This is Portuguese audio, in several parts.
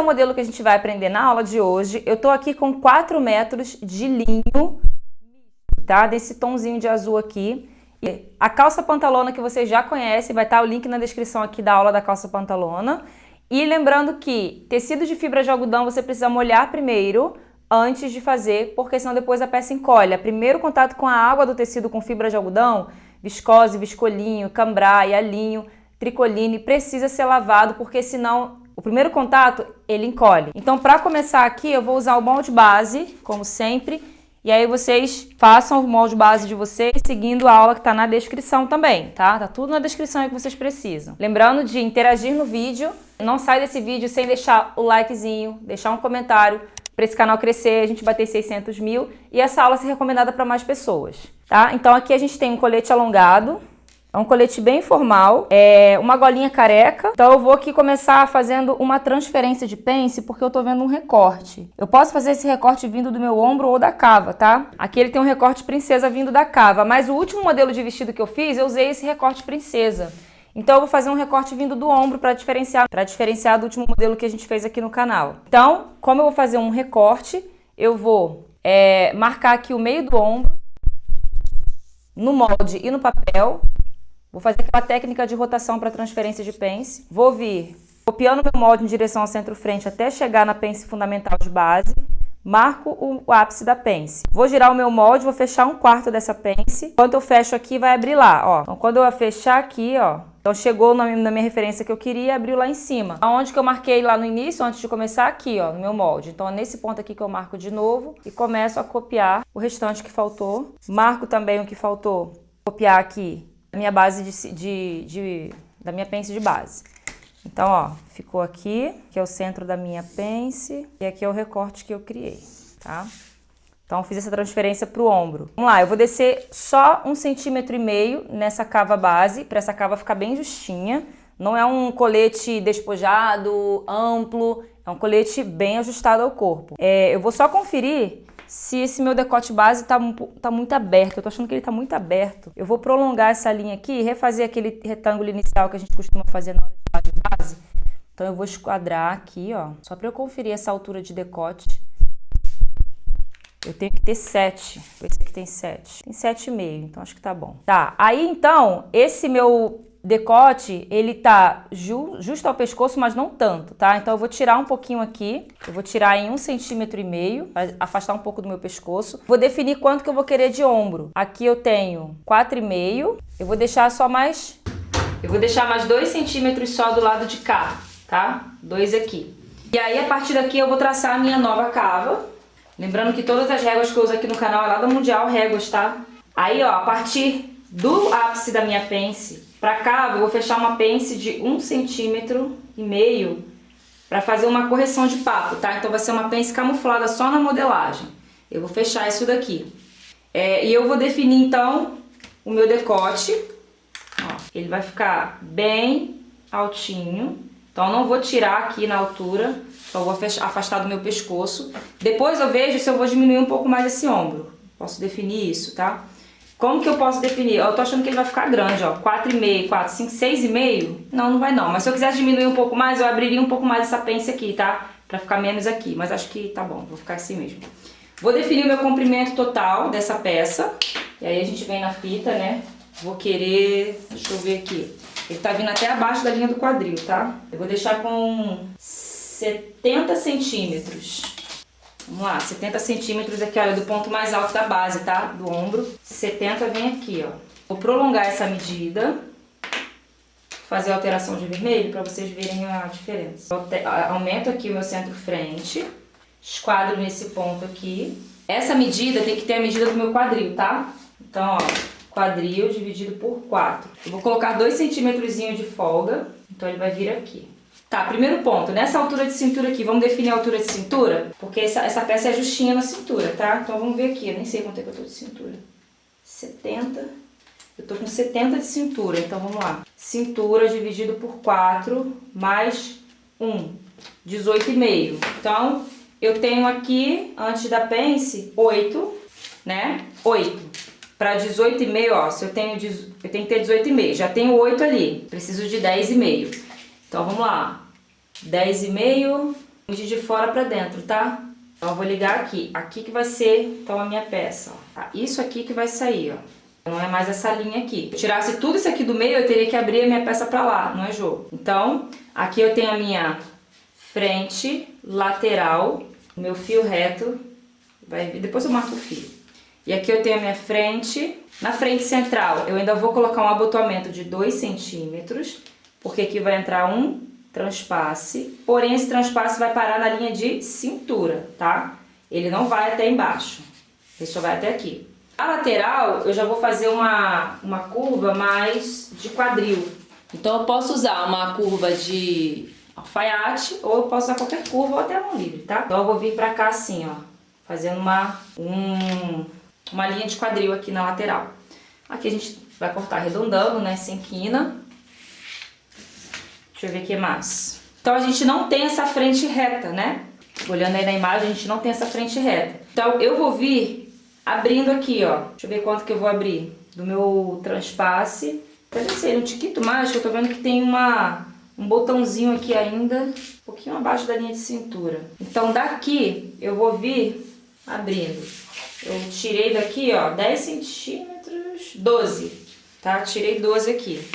modelo que a gente vai aprender na aula de hoje. Eu tô aqui com 4 metros de linho, tá? Desse tonzinho de azul aqui. E a calça pantalona que vocês já conhecem, vai estar o link na descrição aqui da aula da calça pantalona. E lembrando que tecido de fibra de algodão você precisa molhar primeiro, antes de fazer, porque senão depois a peça encolhe. Primeiro contato com a água do tecido com fibra de algodão, viscose, viscolinho, cambraia, linho, tricoline, precisa ser lavado, porque senão o primeiro contato ele encolhe. Então, para começar aqui, eu vou usar o molde base, como sempre, e aí vocês façam o molde base de vocês seguindo a aula que está na descrição também, tá? Tá tudo na descrição aí que vocês precisam. Lembrando de interagir no vídeo, não sai desse vídeo sem deixar o likezinho, deixar um comentário para esse canal crescer, a gente bater 600 mil e essa aula ser recomendada para mais pessoas, tá? Então aqui a gente tem um colete alongado, é um colete bem formal, uma golinha careca. Então eu vou aqui começar fazendo uma transferência de pence porque eu tô vendo um recorte. Eu posso fazer esse recorte vindo do meu ombro ou da cava, tá? Aqui ele tem um recorte princesa vindo da cava, mas o último modelo de vestido que eu fiz, eu usei esse recorte princesa. Então eu vou fazer um recorte vindo do ombro para diferenciar do último modelo que a gente fez aqui no canal. Então, como eu vou fazer um recorte, eu vou marcar aqui o meio do ombro, no molde e no papel. Vou fazer aquela técnica de rotação para transferência de pence. Vou vir copiando meu molde em direção ao centro-frente até chegar na pence fundamental de base. Marco o ápice da pence. Vou girar o meu molde, vou fechar 1/4 dessa pence. Enquanto eu fecho aqui, vai abrir lá, ó. Então, quando eu fechar aqui, ó, então chegou na minha referência que eu queria, abriu lá em cima. Aonde que eu marquei lá no início, antes de começar aqui, ó, no meu molde. Então, é nesse ponto aqui que eu marco de novo e começo a copiar o restante que faltou. Marco também o que faltou, copiar aqui a minha base da minha pence de base. Então, ó, ficou aqui, que é o centro da minha pence, e aqui é o recorte que eu criei, tá? Então, fiz essa transferência para o ombro. Vamos lá, eu vou descer só 1,5 centímetros nessa cava base, para essa cava ficar bem justinha. Não é um colete despojado, amplo, é um colete bem ajustado ao corpo. Eu vou só conferir se esse meu decote base tá muito aberto. Eu tô achando que ele tá muito aberto. Eu vou prolongar essa linha aqui e refazer aquele retângulo inicial que a gente costuma fazer na hora de base. Então eu vou esquadrar aqui, ó, só para eu conferir essa altura de decote. Eu tenho que ter 7. Esse aqui tem 7. Tem 7,5, então acho que tá bom. Tá, aí então, esse meu decote, ele tá justo ao pescoço, mas não tanto, tá? Então eu vou tirar um pouquinho aqui. Eu vou tirar em 1,5 centímetros, vai afastar um pouco do meu pescoço. Vou definir quanto que eu vou querer de ombro. Aqui eu tenho 4,5. Eu vou deixar mais 2 centímetros só do lado de cá, tá? 2 aqui. E aí, a partir daqui, eu vou traçar a minha nova cava. Lembrando que todas as réguas que eu uso aqui no canal é lá da Mundial Réguas, tá? Aí, ó, a partir do ápice da minha pence pra cava, eu vou fechar uma pence de 1,5 centímetros pra fazer uma correção de papo, tá? Então, vai ser uma pence camuflada só na modelagem. Eu vou fechar isso daqui. E eu vou definir, então, o meu decote. Ó, ele vai ficar bem altinho, então eu não vou tirar aqui na altura, só vou afastar do meu pescoço. Depois eu vejo se eu vou diminuir um pouco mais esse ombro. Posso definir isso, tá? Como que eu posso definir? Eu tô achando que ele vai ficar grande, ó, 4,5, 4, 5, 6,5. Não vai não, mas se eu quiser diminuir um pouco mais, eu abriria um pouco mais essa pence aqui, tá? Pra ficar menos aqui, mas acho que tá bom, vou ficar assim mesmo. Vou definir o meu comprimento total dessa peça, e aí a gente vem na fita, né? Vou querer, deixa eu ver aqui, ele tá vindo até abaixo da linha do quadril, tá? Eu vou deixar com 70 centímetros. Vamos lá, 70 centímetros aqui, olha, do ponto mais alto da base, tá? Do ombro. 70 vem aqui, ó. Vou prolongar essa medida. Fazer a alteração de vermelho pra vocês verem a diferença. Eu aumento aqui o meu centro-frente. Esquadro nesse ponto aqui. Essa medida tem que ter a medida do meu quadril, tá? Então, ó. Quadril dividido por 4. Eu vou colocar 2 centímetros de folga, então ele vai vir aqui. Tá, primeiro ponto, nessa altura de cintura aqui, vamos definir a altura de cintura? Porque essa peça é justinha na cintura, tá? Então vamos ver aqui, eu nem sei quanto é que eu tô de cintura. 70, eu tô com 70 de cintura, então vamos lá. Cintura dividido por 4, mais 1, 18,5. Então, eu tenho aqui, antes da pence, 8, né? 8. Para 18,5, ó, se eu tenho que ter 18,5, já tenho 8 ali, preciso de 10,5. Então vamos lá, 10,5 medir de fora pra dentro, tá? Então eu vou ligar aqui. Aqui que vai ser, então, a minha peça, ó. Tá? Isso aqui que vai sair, ó. Não é mais essa linha aqui. Se eu tirasse tudo isso aqui do meio, eu teria que abrir a minha peça pra lá, não é jogo. Então, aqui eu tenho a minha frente, lateral, meu fio reto, depois eu marco o fio. E aqui eu tenho a minha frente. Na frente central, eu ainda vou colocar um abotoamento de 2 centímetros, porque aqui vai entrar um transpasse, porém esse transpasse vai parar na linha de cintura, tá? Ele não vai até embaixo, ele só vai até aqui. A lateral, eu já vou fazer uma curva mais de quadril. Então eu posso usar uma curva de alfaiate, ou eu posso usar qualquer curva ou até a mão livre, tá? Então eu vou vir pra cá assim, ó, fazendo uma linha de quadril aqui na lateral. Aqui a gente vai cortar arredondando, né, sem quina. Deixa eu ver o que mais. Então a gente não tem essa frente reta, né? Olhando aí na imagem, a gente não tem essa frente reta. Então eu vou vir abrindo aqui, ó. Deixa eu ver quanto que eu vou abrir do meu transpasse. Deve ser um tiquito mágico, eu tô vendo que tem um botãozinho aqui ainda, um pouquinho abaixo da linha de cintura. Então daqui eu vou vir abrindo. Eu tirei daqui, ó, 10 centímetros, 12, tá? Tirei 12 aqui.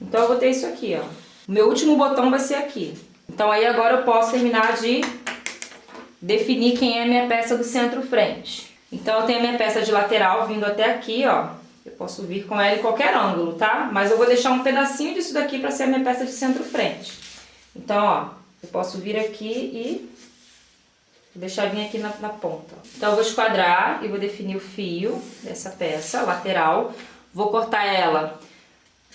Então eu vou ter isso aqui, ó. O meu último botão vai ser aqui. Então aí agora eu posso terminar de definir quem é a minha peça do centro-frente. Então eu tenho a minha peça de lateral vindo até aqui, ó. Eu posso vir com ela em qualquer ângulo, tá? Mas eu vou deixar um pedacinho disso daqui pra ser a minha peça de centro-frente. Então, ó, eu posso vir aqui e deixar vir aqui na ponta. Então eu vou esquadrar e vou definir o fio dessa peça lateral. Vou cortar ela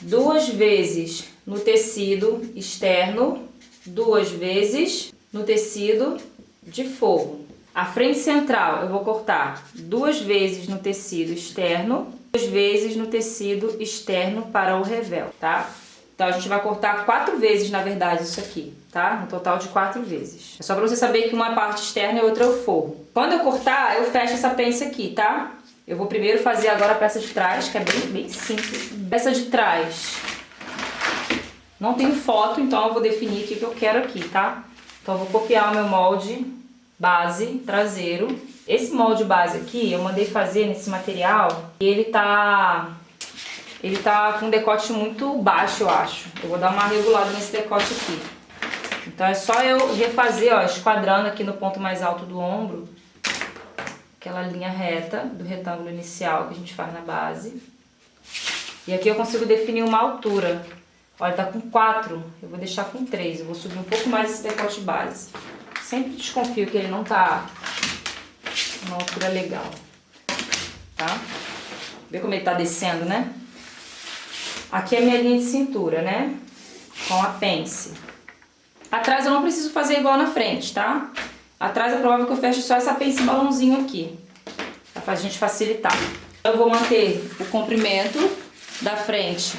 2 vezes no tecido externo, 2 vezes no tecido de forro. A frente central eu vou cortar 2 vezes no tecido externo, 2 vezes no tecido externo para o revel, tá? Então a gente vai cortar 4 vezes, na verdade, isso aqui, tá? Um total de 4 vezes. É só pra você saber que uma é a parte externa e a outra é o forro. Quando eu cortar, eu fecho essa pence aqui, tá? Eu vou primeiro fazer agora a peça de trás, que é bem simples. Peça de trás. Não tenho foto, então eu vou definir o que eu quero aqui, tá? Então eu vou copiar o meu molde base traseiro. Esse molde base aqui, eu mandei fazer nesse material e ele tá com um decote muito baixo, eu acho. Eu vou dar uma regulada nesse decote aqui. Então é só eu refazer, ó, esquadrando aqui no ponto mais alto do ombro, aquela linha reta do retângulo inicial que a gente faz na base. E aqui eu consigo definir uma altura. Olha, tá com 4, eu vou deixar com 3. Eu vou subir um pouco mais esse decote base. Sempre desconfio que ele não tá uma altura legal, tá? Vê como ele tá descendo, né? Aqui é a minha linha de cintura, né? Com a pence. Atrás eu não preciso fazer igual na frente, tá? Atrás é provável que eu feche só essa pence balãozinho aqui, pra gente facilitar. Eu vou manter o comprimento da frente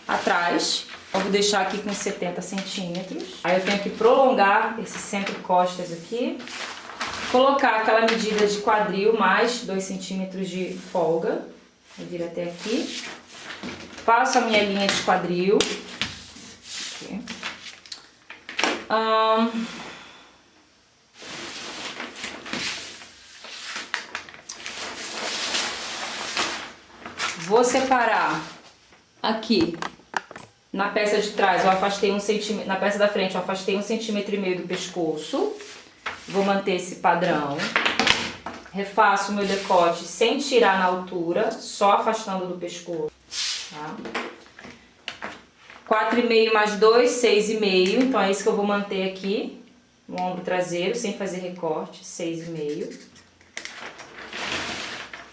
atrás. Eu vou deixar aqui com 70 centímetros. Aí eu tenho que prolongar esse centro-costas aqui. Colocar aquela medida de quadril mais 2 centímetros de folga. Vou vir até aqui. Faço a minha linha de quadril. Aqui. Vou separar aqui. Na peça de trás eu afastei 1 centímetro, na peça da frente eu afastei 1,5 centímetros do pescoço. Vou manter esse padrão. Refaço o meu decote sem tirar na altura, só afastando do pescoço. Tá? 4,5 mais 2, 6,5. Então é isso que eu vou manter aqui no ombro traseiro, sem fazer recorte, 6,5.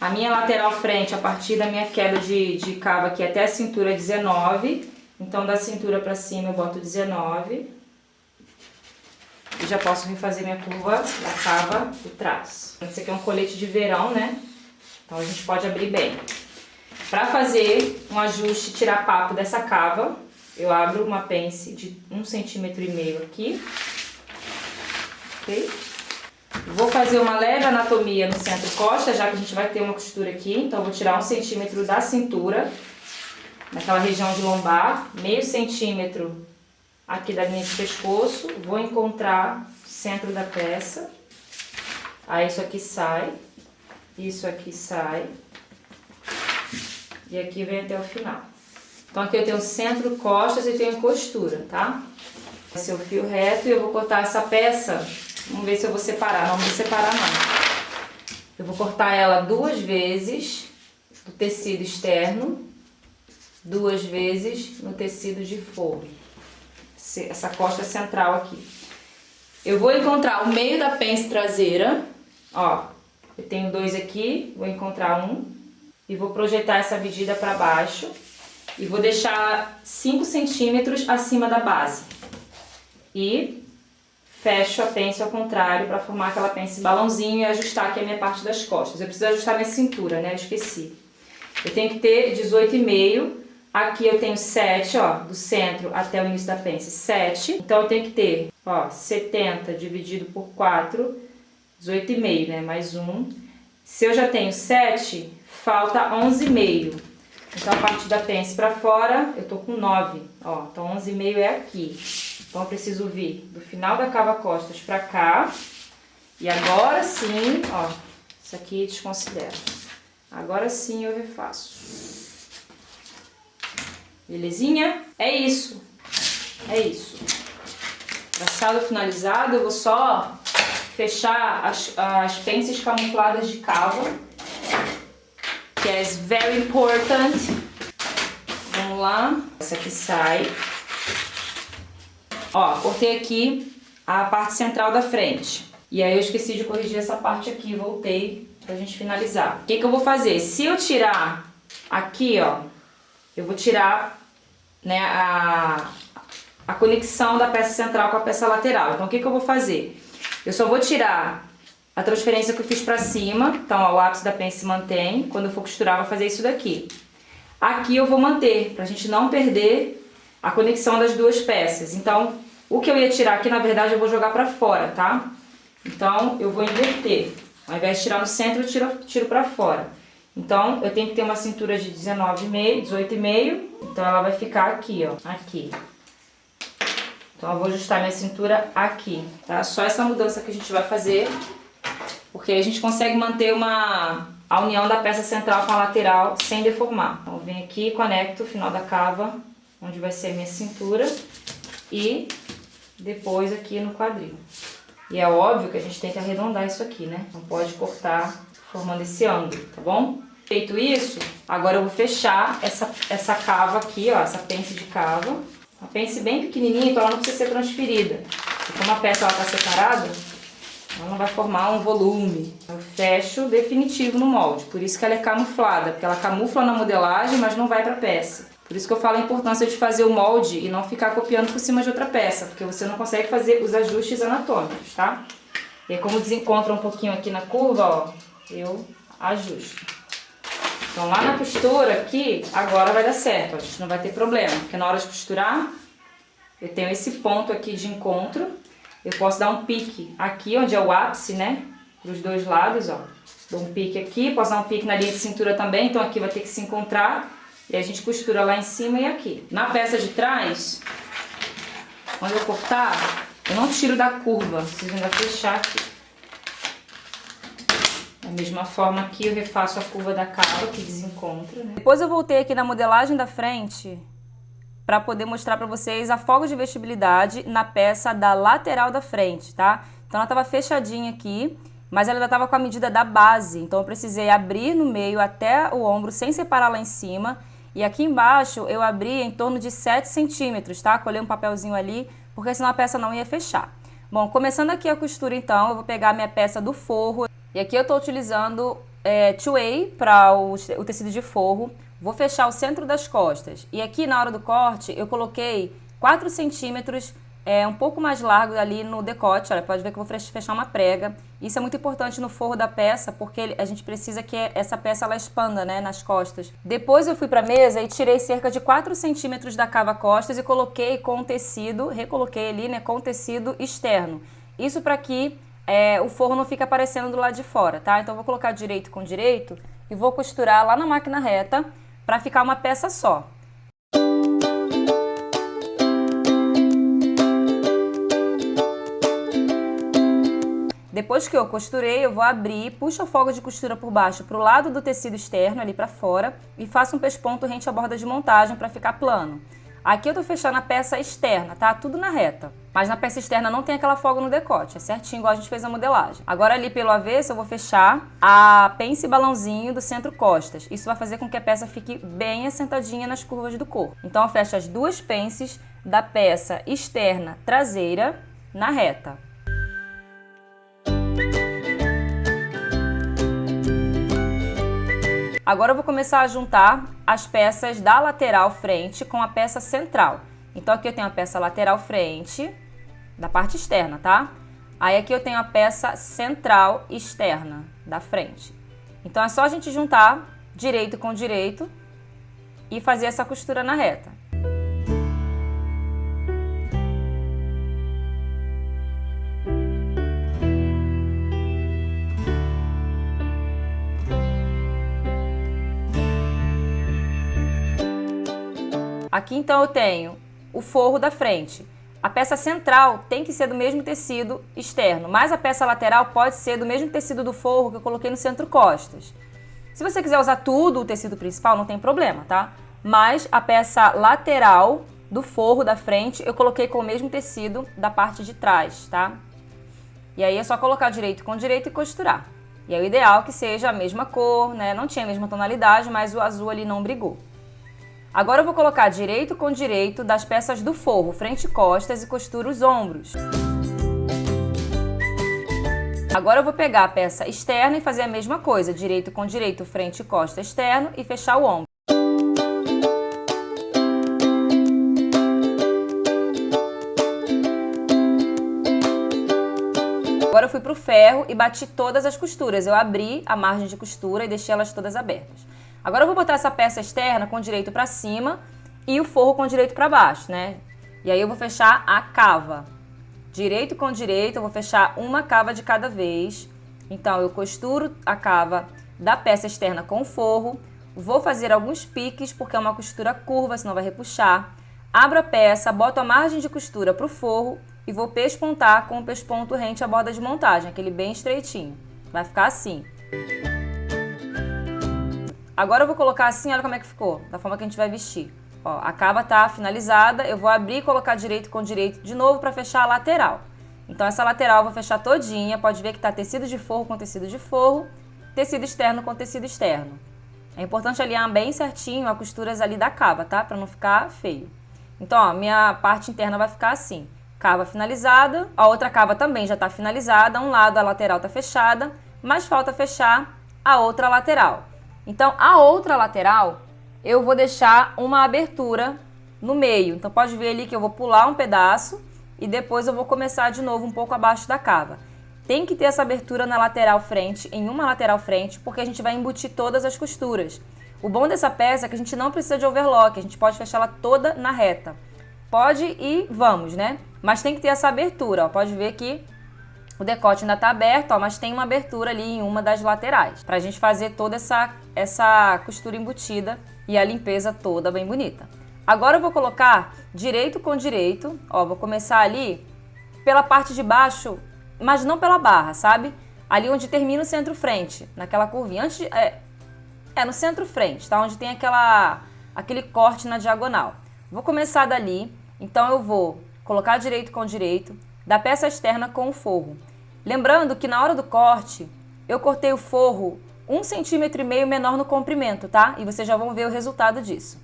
A minha lateral frente, a partir da minha queda de cava aqui até a cintura, é 19. Então, da cintura pra cima eu boto 19. E já posso refazer minha curva da cava de trás. Esse aqui é um colete de verão, né? Então, a gente pode abrir bem. Pra fazer um ajuste, tirar papo dessa cava, eu abro uma pence de 1,5 centímetros aqui. Ok? Vou fazer uma leve anatomia no centro-costa, já que a gente vai ter uma costura aqui. Então, eu vou tirar 1 centímetro da cintura, naquela região de lombar, meio centímetro aqui da linha de pescoço, vou encontrar o centro da peça. Aí isso aqui sai, isso aqui sai. E aqui vem até o final. Então aqui eu tenho centro, costas e tenho costura, tá? Esse é o fio reto e eu vou cortar essa peça. Vamos ver se eu vou separar. Não vou separar não. Eu vou cortar ela 2 vezes do tecido externo, 2 vezes no tecido de forro. Essa costa central aqui. Eu vou encontrar o meio da pence traseira. Ó, eu tenho 2 aqui, vou encontrar um. E vou projetar essa medida para baixo. E vou deixar 5 centímetros acima da base. E fecho a pence ao contrário para formar aquela pence balãozinho e ajustar aqui a minha parte das costas. Eu preciso ajustar minha cintura, né? Eu esqueci. Eu tenho que ter 18,5. Aqui eu tenho 7, ó, do centro até o início da pence, 7. Então eu tenho que ter, ó, 70 dividido por 4, 18,5, né? Mais 1. Se eu já tenho 7, falta 11,5. Então, a parte da pence para fora, eu tô com 9, ó. Então, 11,5 é aqui. Então, eu preciso vir do final da cava-costas para cá. E agora sim, ó, isso aqui desconsidero. Agora sim eu refaço. Belezinha? É isso. É isso. Traçado finalizado, eu vou só fechar as pences camufladas de cava. Que é very important. Vamos lá. Essa aqui sai. Ó, cortei aqui a parte central da frente. E aí eu esqueci de corrigir essa parte aqui, voltei pra gente finalizar. O que que eu vou fazer? Se eu tirar aqui, ó, eu vou tirar, né, a conexão da peça central com a peça lateral. Então o que que eu vou fazer? Eu só vou tirar a transferência que eu fiz pra cima, então ó, o ápice da pence se mantém. Quando eu for costurar, eu vou fazer isso daqui. Aqui eu vou manter, pra gente não perder a conexão das duas peças. Então, o que eu ia tirar aqui, na verdade, eu vou jogar pra fora, tá? Então, eu vou inverter. Ao invés de tirar no centro, eu tiro pra fora. Então, eu tenho que ter uma cintura de 19,5, 18,5. Então, ela vai ficar aqui, ó, aqui. Então, eu vou ajustar minha cintura aqui, tá? Só essa mudança que a gente vai fazer. Porque aí a gente consegue manter a união da peça central com a lateral sem deformar. Então, eu venho aqui e conecto o final da cava, onde vai ser a minha cintura, e depois aqui no quadril. E é óbvio que a gente tem que arredondar isso aqui, né? Não pode cortar formando esse ângulo, tá bom? Feito isso, agora eu vou fechar essa cava aqui, ó, essa pence de cava. Uma pence bem pequenininha, então ela não precisa ser transferida. E como a peça ela tá separada, ela não vai formar um volume. Eu fecho definitivo no molde. Por isso que ela é camuflada, porque ela camufla na modelagem, mas não vai pra peça. Por isso que eu falo a importância de fazer o molde e não ficar copiando por cima de outra peça, porque você não consegue fazer os ajustes anatômicos, tá? E aí, como desencontra um pouquinho aqui na curva, ó, eu ajusto. Então lá na costura aqui, agora vai dar certo, ó, a gente não vai ter problema, porque na hora de costurar, eu tenho esse ponto aqui de encontro. Eu posso dar um pique aqui, onde é o ápice, né? Dos dois lados, ó. Dou um pique aqui, posso dar um pique na linha de cintura também, então aqui vai ter que se encontrar. E a gente costura lá em cima e aqui. Na peça de trás, quando eu cortar, eu não tiro da curva, preciso ainda fechar aqui. Da mesma forma aqui, eu refaço a curva da cava que desencontra, né? Depois eu voltei aqui na modelagem da frente para poder mostrar para vocês a folga de vestibilidade na peça da lateral da frente, tá? Então ela estava fechadinha aqui, mas ela ainda estava com a medida da base, então eu precisei abrir no meio até o ombro sem separar lá em cima. E aqui embaixo eu abri em torno de 7 centímetros, tá? Colei um papelzinho ali, porque senão a peça não ia fechar. Bom, começando aqui a costura então, eu vou pegar a minha peça do forro. E aqui eu estou utilizando two-way para o tecido de forro. Vou fechar o centro das costas. E aqui na hora do corte eu coloquei 4 centímetros, um pouco mais largo ali no decote. Olha, pode ver que eu vou fechar uma prega. Isso é muito importante no forro da peça, porque a gente precisa que essa peça ela expanda, né, nas costas. Depois eu fui para a mesa e tirei cerca de 4 centímetros da cava-costas e coloquei com tecido, recoloquei ali, né, com tecido externo. Isso para que o forro não fique aparecendo do lado de fora, tá? Então eu vou colocar direito com direito e vou costurar lá na máquina reta para ficar uma peça só. Depois que eu costurei, eu vou abrir, puxo a folga de costura por baixo para o lado do tecido externo, ali para fora, e faço um pesponto rente à borda de montagem para ficar plano. Aqui eu tô fechando a peça externa, tá? Tudo na reta. Mas na peça externa não tem aquela folga no decote, é certinho igual a gente fez a modelagem. Agora ali pelo avesso eu vou fechar a pence balãozinho do centro costas. Isso vai fazer com que a peça fique bem assentadinha nas curvas do corpo. Então eu fecho as duas pences da peça externa traseira na reta. Agora eu vou começar a juntar as peças da lateral frente com a peça central. Então aqui eu tenho a peça lateral frente, da parte externa, tá? Aí aqui eu tenho a peça central externa, da frente. Então é só a gente juntar direito com direito e fazer essa costura na reta. Aqui então eu tenho o forro da frente. A peça central tem que ser do mesmo tecido externo, mas a peça lateral pode ser do mesmo tecido do forro que eu coloquei no centro costas. Se você quiser usar tudo o tecido principal, não tem problema, tá? Mas a peça lateral do forro da frente eu coloquei com o mesmo tecido da parte de trás, tá? E aí é só colocar direito com direito e costurar. E é o ideal que seja a mesma cor, né? Não tinha a mesma tonalidade, mas o azul ali não brigou. Agora eu vou colocar direito com direito das peças do forro, frente e costas, e costuro os ombros. Agora eu vou pegar a peça externa e fazer a mesma coisa, direito com direito, frente e costa externo, e fechar o ombro. Agora eu fui para o ferro e bati todas as costuras. Eu abri a margem de costura e deixei elas todas abertas. Agora eu vou botar essa peça externa com direito para cima e o forro com direito para baixo, né? E aí eu vou fechar a cava. Direito com direito, eu vou fechar uma cava de cada vez. Então eu costuro a cava da peça externa com o forro. Vou fazer alguns piques, porque é uma costura curva, senão vai repuxar. Abro a peça, boto a margem de costura para o forro e vou pespontar com o pesponto rente à borda de montagem, aquele bem estreitinho. Vai ficar assim. Agora eu vou colocar assim, olha como é que ficou, da forma que a gente vai vestir. Ó, a cava tá finalizada, eu vou abrir e colocar direito com direito de novo para fechar a lateral. Então essa lateral eu vou fechar todinha, pode ver que tá tecido de forro com tecido de forro, tecido externo com tecido externo. É importante alinhar bem certinho as costuras ali da cava, tá? Para não ficar feio. Então, ó, minha parte interna vai ficar assim. Cava finalizada, a outra cava também já tá finalizada, um lado a lateral tá fechada, mas falta fechar a outra lateral. Então, a outra lateral, eu vou deixar uma abertura no meio. Então, pode ver ali que eu vou pular um pedaço e depois eu vou começar de novo um pouco abaixo da cava. Tem que ter essa abertura na lateral frente, em uma lateral frente, porque a gente vai embutir todas as costuras. O bom dessa peça é que a gente não precisa de overlock, a gente pode fechar ela toda na reta. Pode e vamos, né? Mas tem que ter essa abertura, ó. Pode ver que o decote ainda tá aberto, ó, mas tem uma abertura ali em uma das laterais, pra gente fazer toda essa costura embutida e a limpeza toda bem bonita. Agora eu vou colocar direito com direito, ó, vou começar ali pela parte de baixo, mas não pela barra, sabe? Ali onde termina o centro-frente, naquela curvinha, antes no centro-frente, tá? Onde tem aquele corte na diagonal. Vou começar dali, então eu vou colocar direito com direito, da peça externa com o forro. Lembrando que na hora do corte, eu cortei o forro 1,5 cm menor no comprimento, tá? E vocês já vão ver o resultado disso.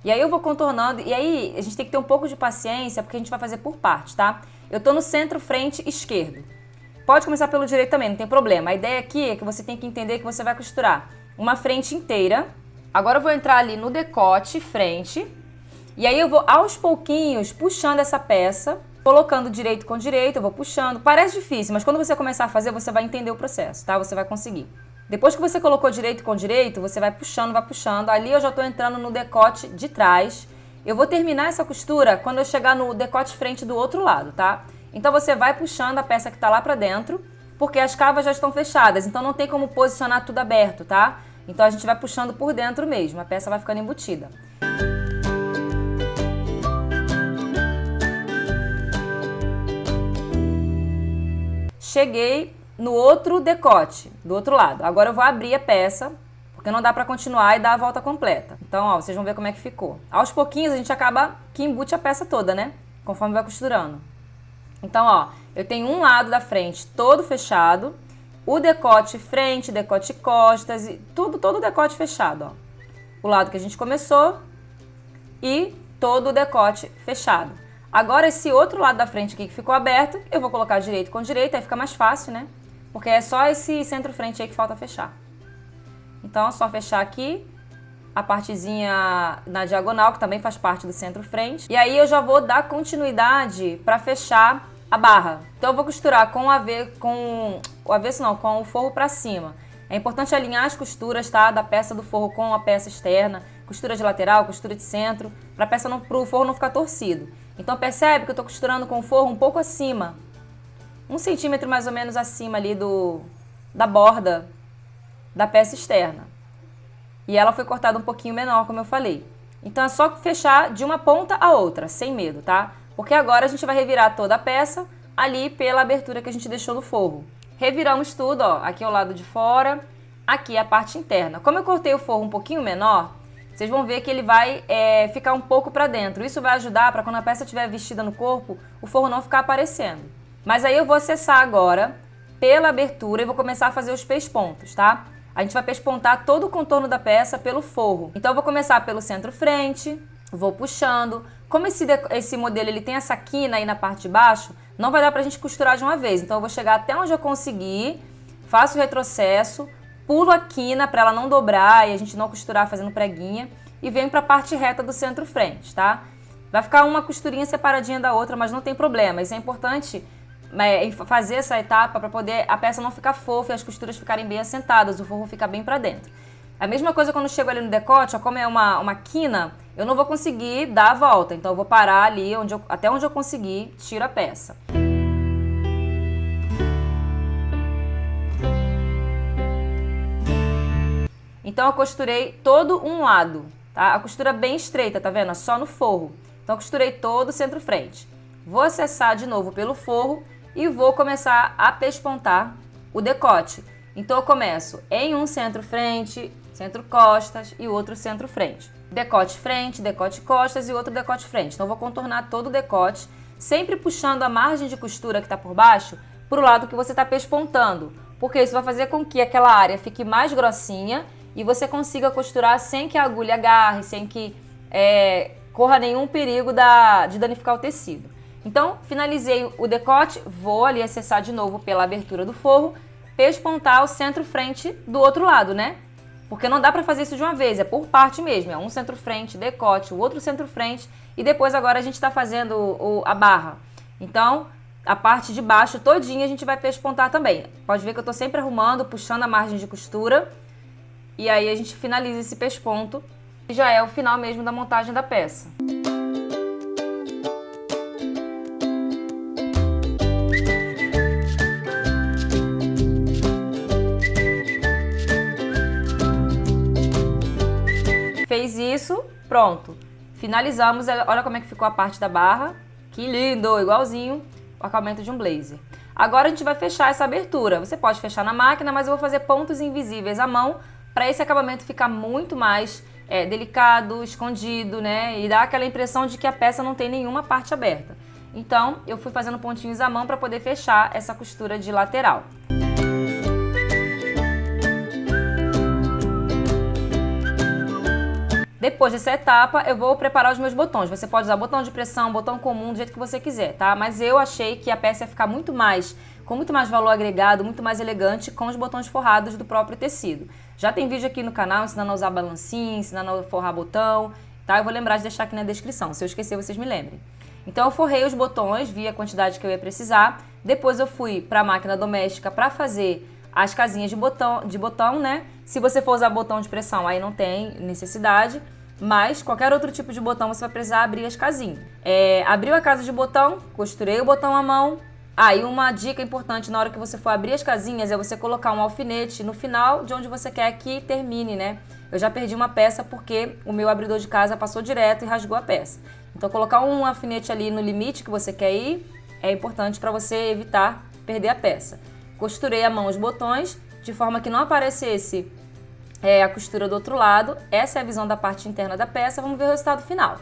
E aí eu vou contornando, e aí a gente tem que ter um pouco de paciência, porque a gente vai fazer por parte, tá? Eu tô no centro-frente esquerdo. Pode começar pelo direito também, não tem problema. A ideia aqui é que você tem que entender que você vai costurar uma frente inteira. Agora eu vou entrar ali no decote, frente, e aí eu vou aos pouquinhos puxando essa peça, colocando direito com direito, eu vou puxando. Parece difícil, mas quando você começar a fazer, você vai entender o processo, tá? Você vai conseguir. Depois que você colocou direito com direito, você vai puxando, vai puxando. Ali eu já tô entrando no decote de trás. Eu vou terminar essa costura quando eu chegar no decote frente do outro lado, tá? Então você vai puxando a peça que tá lá pra dentro, porque as cavas já estão fechadas, então não tem como posicionar tudo aberto, tá? Então a gente vai puxando por dentro mesmo, a peça vai ficando embutida. Cheguei no outro decote, do outro lado. Agora eu vou abrir a peça, porque não dá pra continuar e dar a volta completa. Então, ó, vocês vão ver como é que ficou. Aos pouquinhos a gente acaba que embute a peça toda, né? Conforme vai costurando. Então, ó, eu tenho um lado da frente todo fechado, o decote frente, decote costas, e todo o decote fechado, ó. O lado que a gente começou e todo o decote fechado. Agora esse outro lado da frente aqui que ficou aberto, eu vou colocar direito com direito, aí fica mais fácil, né? Porque é só esse centro-frente aí que falta fechar. Então é só fechar aqui a partezinha na diagonal, que também faz parte do centro-frente. E aí eu já vou dar continuidade para fechar a barra. Então eu vou costurar com o forro para cima. É importante alinhar as costuras, tá, da peça do forro com a peça externa, costura de lateral, costura de centro, para o forro não ficar torcido. Então percebe que eu tô costurando com o forro um pouco acima, 1 centímetro mais ou menos acima ali da borda da peça externa. E ela foi cortada um pouquinho menor, como eu falei. Então é só fechar de uma ponta a outra, sem medo, tá? Porque agora a gente vai revirar toda a peça ali pela abertura que a gente deixou no forro. Reviramos tudo, ó, aqui é o lado de fora, aqui é a parte interna. Como eu cortei o forro um pouquinho menor, vocês vão ver que ele vai ficar um pouco para dentro. Isso vai ajudar para quando a peça estiver vestida no corpo, o forro não ficar aparecendo. Mas aí eu vou acessar agora pela abertura e vou começar a fazer os pespontos, tá? A gente vai pespontar todo o contorno da peça pelo forro. Então eu vou começar pelo centro-frente, vou puxando. Como esse modelo ele tem essa quina aí na parte de baixo, não vai dar pra gente costurar de uma vez. Então eu vou chegar até onde eu conseguir, faço o retrocesso, pulo a quina para ela não dobrar e a gente não costurar fazendo preguinha e venho para a parte reta do centro-frente, tá? Vai ficar uma costurinha separadinha da outra, mas não tem problema. Isso é importante fazer essa etapa para poder a peça não ficar fofa e as costuras ficarem bem assentadas, o forro ficar bem para dentro. A mesma coisa quando eu chego ali no decote, ó, como é uma quina, eu não vou conseguir dar a volta. Então eu vou parar ali até onde eu conseguir, tiro a peça. Então eu costurei todo um lado, tá? A costura bem estreita, tá vendo? Só no forro. Então eu costurei todo o centro-frente. Vou acessar de novo pelo forro e vou começar a pespontar o decote. Então eu começo em um centro-frente, centro-costas e outro centro-frente. Decote frente, decote costas e outro decote frente. Então eu vou contornar todo o decote, sempre puxando a margem de costura que está por baixo para o lado que você está pespontando. Porque isso vai fazer com que aquela área fique mais grossinha e você consiga costurar sem que a agulha agarre, sem que corra nenhum perigo de danificar o tecido. Então, finalizei o decote, vou ali acessar de novo pela abertura do forro, pespontar o centro-frente do outro lado, né? Porque não dá pra fazer isso de uma vez, é por parte mesmo. É um centro-frente, decote, o outro centro-frente e depois agora a gente tá fazendo a barra. Então, a parte de baixo todinha a gente vai pespontar também. Pode ver que eu tô sempre arrumando, puxando a margem de costura. E aí a gente finaliza esse pesponto e já é o final mesmo da montagem da peça. Fez isso, pronto. Finalizamos, olha como é que ficou a parte da barra. Que lindo, igualzinho o acabamento de um blazer. Agora a gente vai fechar essa abertura. Você pode fechar na máquina, mas eu vou fazer pontos invisíveis à mão para esse acabamento ficar muito mais delicado, escondido, né? E dar aquela impressão de que a peça não tem nenhuma parte aberta. Então, eu fui fazendo pontinhos à mão para poder fechar essa costura de lateral. Depois dessa etapa, eu vou preparar os meus botões. Você pode usar botão de pressão, botão comum, do jeito que você quiser, tá? Mas eu achei que a peça ia ficar com muito mais valor agregado, muito mais elegante com os botões forrados do próprio tecido. Já tem vídeo aqui no canal ensinando a usar balancinho, ensinando a forrar botão, tá? Eu vou lembrar de deixar aqui na descrição. Se eu esquecer, vocês me lembrem. Então eu forrei os botões, vi a quantidade que eu ia precisar. Depois eu fui para a máquina doméstica para fazer as casinhas de botão, né? Se você for usar botão de pressão, aí não tem necessidade, mas qualquer outro tipo de botão você vai precisar abrir as casinhas. Abriu a casa de botão, costurei o botão à mão. E uma dica importante na hora que você for abrir as casinhas é você colocar um alfinete no final de onde você quer que termine, né? Eu já perdi uma peça porque o meu abridor de casa passou direto e rasgou a peça. Então colocar um alfinete ali no limite que você quer ir é importante para você evitar perder a peça. Costurei à mão os botões, de forma que não aparecesse a costura do outro lado. Essa é a visão da parte interna da peça. Vamos ver o resultado final.